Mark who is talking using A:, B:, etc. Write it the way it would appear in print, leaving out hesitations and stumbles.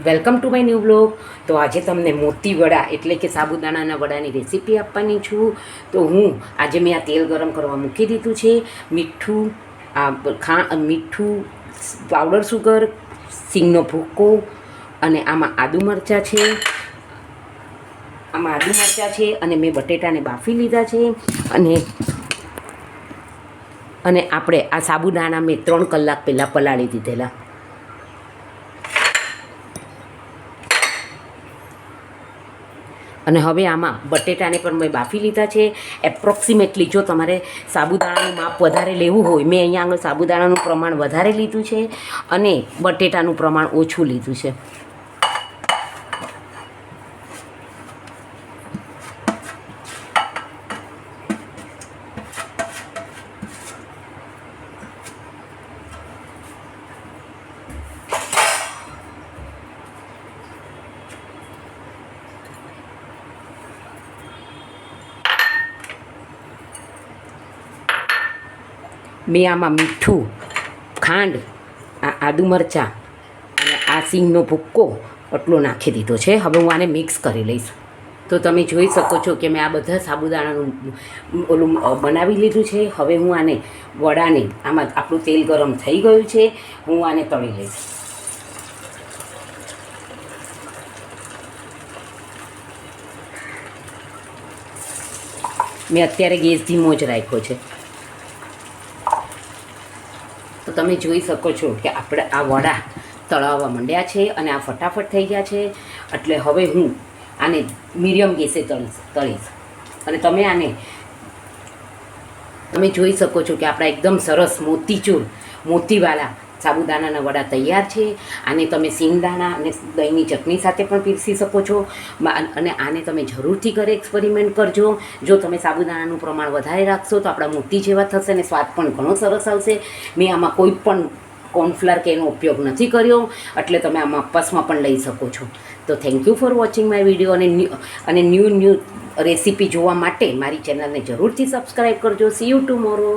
A: Welcome to my new blog. તો આજે તમને મોતી વડા એટલે કે સાબુદાણાના વડાની રેસીપી આપવાની છું. તો આજે મેં આ તેલ ગરમ કરવા મૂકી દીધું છે. મીઠું, મીઠું, પાવડર સુગર, સિંગનો ભૂકો અને આમાં આદુ મરચાં છે. અને મેં બટેટાને બાફી લીધા છે. અને આપણે આ સાબુદાણા મેં 3 કલાક પહેલાં પલાળી દીધેલા. અને હવે આમાં બટેટાને પણ મેં બાફી લીધા છે. એપ્રોક્સિમેટલી જો તમારે સાબુદાણાનું માપ વધારે લેવું હોય, મેં અહીંયા આગળ સાબુદાણાનું પ્રમાણ વધારે લીધું છે અને બટેટાનું પ્રમાણ ઓછું લીધું છે. મેં આમાં મીઠું, ખાંડ, આદુ મરચાં અને આ સિંગનો ભૂક્કો આટલો નાખી દીધો છે. હવે હું આને મિક્સ કરી લઈશ. તો તમે જોઈ શકો છો કે મેં આ બધા સાબુદાણાનું ઓલું બનાવી લીધું છે. હવે હું આને વડાને આમાં આપણું તેલ ગરમ થઈ ગયું છે. હું આને તળી લઈશ. મેં અત્યારે ગેસ ધીમો જ રાખ્યો છે. તો તમે જોઈ શકો છો કે આપણે આ વડા તળાવવા માંડ્યા છે અને આ ફટાફટ થઈ ગયા છે. એટલે હવે હું આને મીડિયમ ગેસે તળીશ. અને તમે જોઈ શકો છો કે આપણા એકદમ સરસ મોતીવાળા સાબુદાણાના વડા તૈયાર છે. આને તમે સિંગદાણા અને દહીંની ચટણી સાથે પણ પીરસી શકો છો. અને આને તમે જરૂરથી ઘરે એક્સપેરિમેન્ટ કરજો. જો તમે સાબુદાણાનું પ્રમાણ વધારે રાખશો તો આપણા મોતી જેવા થશે અને સ્વાદ પણ ઘણો સરસ આવશે. મેં આમાં કોઈ પણ કોર્નફ્લાવર કે એનો ઉપયોગ નથી કર્યો, એટલે તમે આમાં અપવાસમાં પણ લઈ શકો છો. તો thank you for watching my video. અને ન્યૂ રેસીપી જોવા માટે મારી ચેનલને જરૂરથી સબસ્ક્રાઈબ કરજો. C you tomorrow.